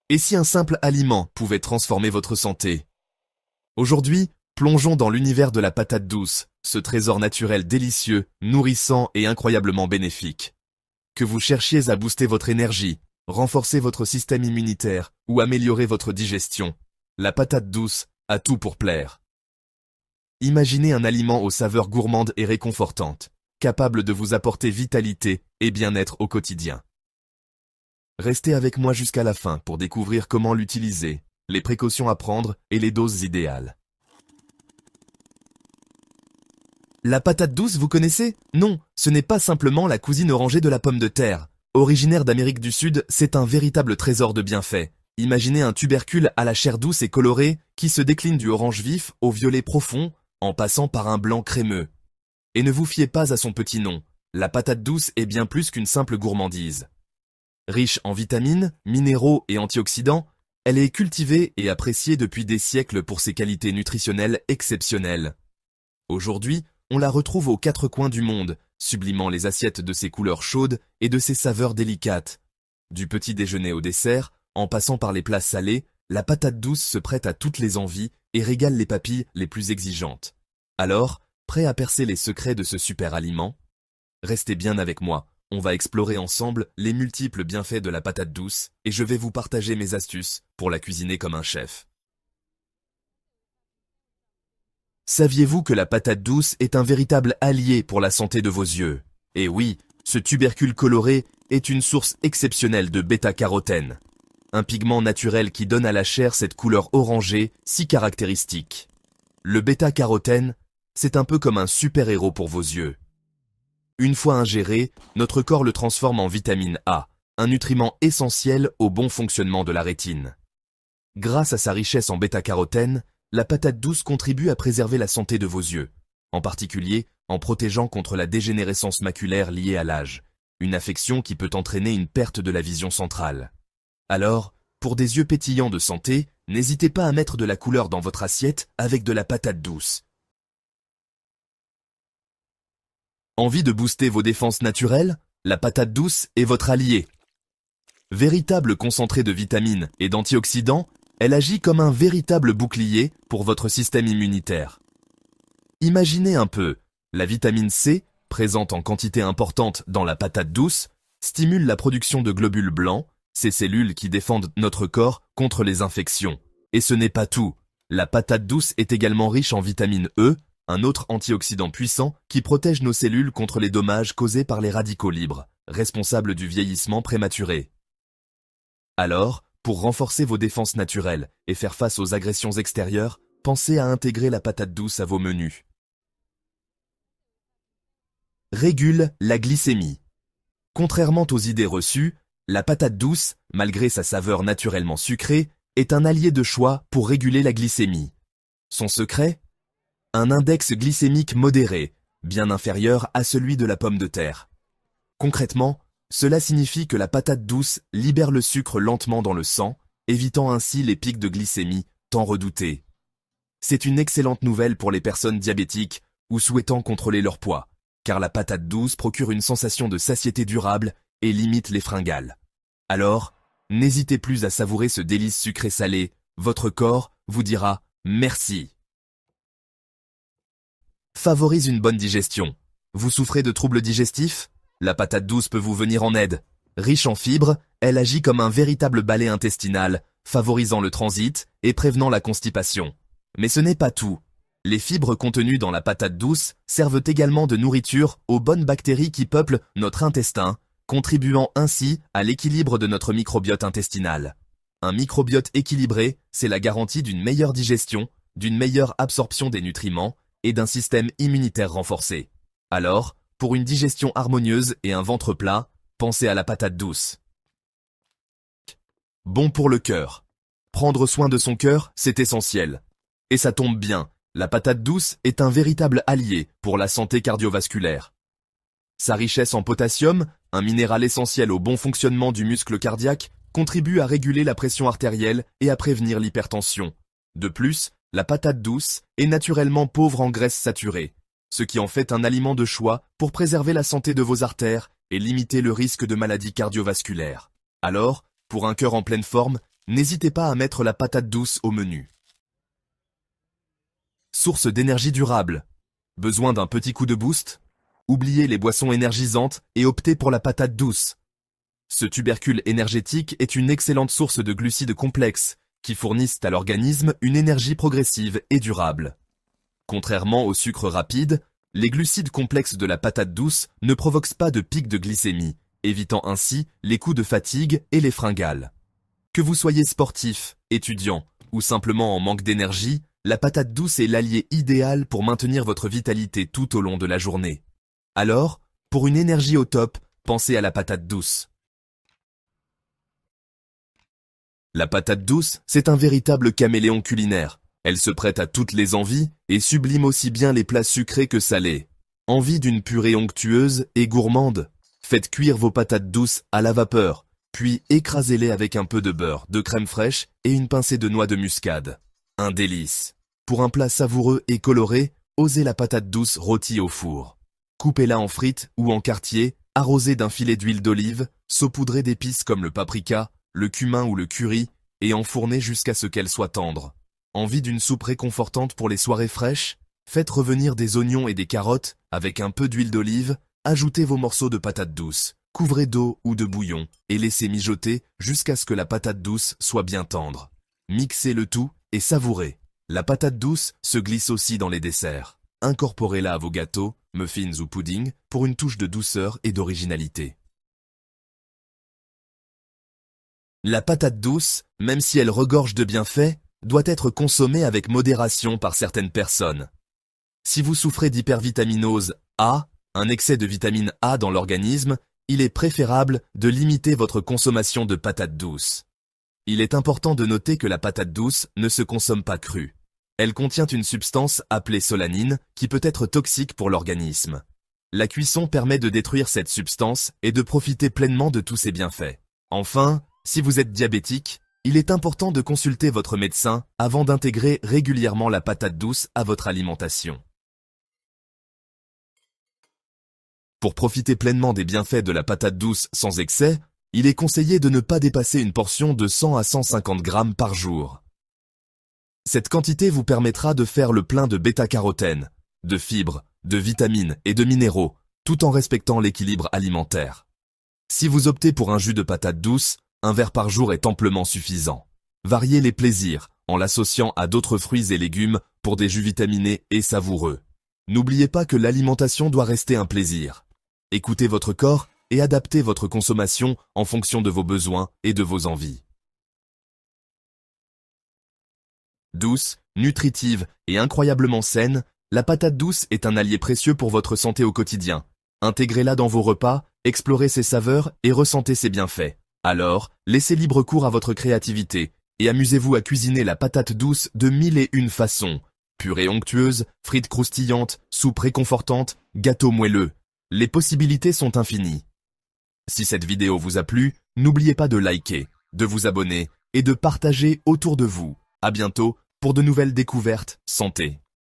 Et si un simple aliment pouvait transformer votre santé? Aujourd'hui, plongeons dans l'univers de la patate douce, ce trésor naturel délicieux, nourrissant et incroyablement bénéfique. Que vous cherchiez à booster votre énergie, renforcer votre système immunitaire ou améliorer votre digestion, la patate douce a tout pour plaire. Imaginez un aliment aux saveurs gourmandes et réconfortantes, capable de vous apporter vitalité et bien-être au quotidien. Restez avec moi jusqu'à la fin pour découvrir comment l'utiliser, les précautions à prendre et les doses idéales. La patate douce, vous connaissez? Non, ce n'est pas simplement la cousine orangée de la pomme de terre. Originaire d'Amérique du Sud, c'est un véritable trésor de bienfaits. Imaginez un tubercule à la chair douce et colorée qui se décline du orange vif au violet profond en passant par un blanc crémeux. Et ne vous fiez pas à son petit nom, la patate douce est bien plus qu'une simple gourmandise. Riche en vitamines, minéraux et antioxydants, elle est cultivée et appréciée depuis des siècles pour ses qualités nutritionnelles exceptionnelles. Aujourd'hui, on la retrouve aux quatre coins du monde, sublimant les assiettes de ses couleurs chaudes et de ses saveurs délicates. Du petit déjeuner au dessert, en passant par les plats salés, la patate douce se prête à toutes les envies et régale les papilles les plus exigeantes. Alors, prêt à percer les secrets de ce super aliment? Restez bien avec moi. On va explorer ensemble les multiples bienfaits de la patate douce et je vais vous partager mes astuces pour la cuisiner comme un chef. Saviez-vous que la patate douce est un véritable allié pour la santé de vos yeux? Et oui, ce tubercule coloré est une source exceptionnelle de bêta-carotène, un pigment naturel qui donne à la chair cette couleur orangée si caractéristique. Le bêta-carotène, c'est un peu comme un super-héros pour vos yeux. Une fois ingéré, notre corps le transforme en vitamine A, un nutriment essentiel au bon fonctionnement de la rétine. Grâce à sa richesse en bêta-carotène, la patate douce contribue à préserver la santé de vos yeux, en particulier en protégeant contre la dégénérescence maculaire liée à l'âge, une affection qui peut entraîner une perte de la vision centrale. Alors, pour des yeux pétillants de santé, n'hésitez pas à mettre de la couleur dans votre assiette avec de la patate douce. Envie de booster vos défenses naturelles? La patate douce est votre allié. Véritable concentré de vitamines et d'antioxydants, elle agit comme un véritable bouclier pour votre système immunitaire. Imaginez un peu, la vitamine C, présente en quantité importante dans la patate douce, stimule la production de globules blancs, ces cellules qui défendent notre corps contre les infections. Et ce n'est pas tout, la patate douce est également riche en vitamine E, un autre antioxydant puissant qui protège nos cellules contre les dommages causés par les radicaux libres, responsables du vieillissement prématuré. Alors, pour renforcer vos défenses naturelles et faire face aux agressions extérieures, pensez à intégrer la patate douce à vos menus. Régule la glycémie. Contrairement aux idées reçues, la patate douce, malgré sa saveur naturellement sucrée, est un allié de choix pour réguler la glycémie. Son secret? Un index glycémique modéré, bien inférieur à celui de la pomme de terre. Concrètement, cela signifie que la patate douce libère le sucre lentement dans le sang, évitant ainsi les pics de glycémie tant redoutés. C'est une excellente nouvelle pour les personnes diabétiques ou souhaitant contrôler leur poids, car la patate douce procure une sensation de satiété durable et limite les fringales. Alors, n'hésitez plus à savourer ce délice sucré-salé, votre corps vous dira merci. Favorise une bonne digestion. Vous souffrez de troubles digestifs? La patate douce peut vous venir en aide. Riche en fibres, elle agit comme un véritable balai intestinal, favorisant le transit et prévenant la constipation. Mais ce n'est pas tout. Les fibres contenues dans la patate douce servent également de nourriture aux bonnes bactéries qui peuplent notre intestin, contribuant ainsi à l'équilibre de notre microbiote intestinal. Un microbiote équilibré, c'est la garantie d'une meilleure digestion, d'une meilleure absorption des nutriments et d'un système immunitaire renforcé. Alors, pour une digestion harmonieuse et un ventre plat, pensez à la patate douce. Bon pour le cœur. Prendre soin de son cœur, c'est essentiel. Et ça tombe bien, la patate douce est un véritable allié pour la santé cardiovasculaire. Sa richesse en potassium, un minéral essentiel au bon fonctionnement du muscle cardiaque, contribue à réguler la pression artérielle et à prévenir l'hypertension. De plus, la patate douce est naturellement pauvre en graisses saturées, ce qui en fait un aliment de choix pour préserver la santé de vos artères et limiter le risque de maladies cardiovasculaires. Alors, pour un cœur en pleine forme, n'hésitez pas à mettre la patate douce au menu. Source d'énergie durable. Besoin d'un petit coup de boost? Oubliez les boissons énergisantes et optez pour la patate douce. Ce tubercule énergétique est une excellente source de glucides complexes qui fournissent à l'organisme une énergie progressive et durable. Contrairement au sucre rapide, les glucides complexes de la patate douce ne provoquent pas de pic de glycémie, évitant ainsi les coups de fatigue et les fringales. Que vous soyez sportif, étudiant ou simplement en manque d'énergie, la patate douce est l'allié idéal pour maintenir votre vitalité tout au long de la journée. Alors, pour une énergie au top, pensez à la patate douce. La patate douce, c'est un véritable caméléon culinaire. Elle se prête à toutes les envies et sublime aussi bien les plats sucrés que salés. Envie d'une purée onctueuse et gourmande? Faites cuire vos patates douces à la vapeur, puis écrasez-les avec un peu de beurre, de crème fraîche et une pincée de noix de muscade. Un délice. Pour un plat savoureux et coloré, osez la patate douce rôtie au four. Coupez-la en frites ou en quartiers, arrosée d'un filet d'huile d'olive, saupoudrée d'épices comme le paprika, le cumin ou le curry, et enfournée jusqu'à ce qu'elle soit tendre. Envie d'une soupe réconfortante pour les soirées fraîches? Faites revenir des oignons et des carottes, avec un peu d'huile d'olive, ajoutez vos morceaux de patate douce, couvrez d'eau ou de bouillon, et laissez mijoter jusqu'à ce que la patate douce soit bien tendre. Mixez le tout et savourez. La patate douce se glisse aussi dans les desserts. Incorporez-la à vos gâteaux, muffins ou puddings, pour une touche de douceur et d'originalité. La patate douce, même si elle regorge de bienfaits, doit être consommée avec modération par certaines personnes. Si vous souffrez d'hypervitaminose A, un excès de vitamine A dans l'organisme, il est préférable de limiter votre consommation de patates douces. Il est important de noter que la patate douce ne se consomme pas crue. Elle contient une substance appelée solanine qui peut être toxique pour l'organisme. La cuisson permet de détruire cette substance et de profiter pleinement de tous ses bienfaits. Enfin, si vous êtes diabétique, il est important de consulter votre médecin avant d'intégrer régulièrement la patate douce à votre alimentation. Pour profiter pleinement des bienfaits de la patate douce sans excès, il est conseillé de ne pas dépasser une portion de 100 à 150 grammes par jour. Cette quantité vous permettra de faire le plein de bêta-carotène, de fibres, de vitamines et de minéraux, tout en respectant l'équilibre alimentaire. Si vous optez pour un jus de patate douce, un verre par jour est amplement suffisant. Variez les plaisirs en l'associant à d'autres fruits et légumes pour des jus vitaminés et savoureux. N'oubliez pas que l'alimentation doit rester un plaisir. Écoutez votre corps et adaptez votre consommation en fonction de vos besoins et de vos envies. Douce, nutritive et incroyablement saine, la patate douce est un allié précieux pour votre santé au quotidien. Intégrez-la dans vos repas, explorez ses saveurs et ressentez ses bienfaits. Alors, laissez libre cours à votre créativité et amusez-vous à cuisiner la patate douce de 1001 façons. Purée onctueuse, frites croustillantes, soupe réconfortante, gâteau moelleux. Les possibilités sont infinies. Si cette vidéo vous a plu, n'oubliez pas de liker, de vous abonner et de partager autour de vous. À bientôt pour de nouvelles découvertes santé.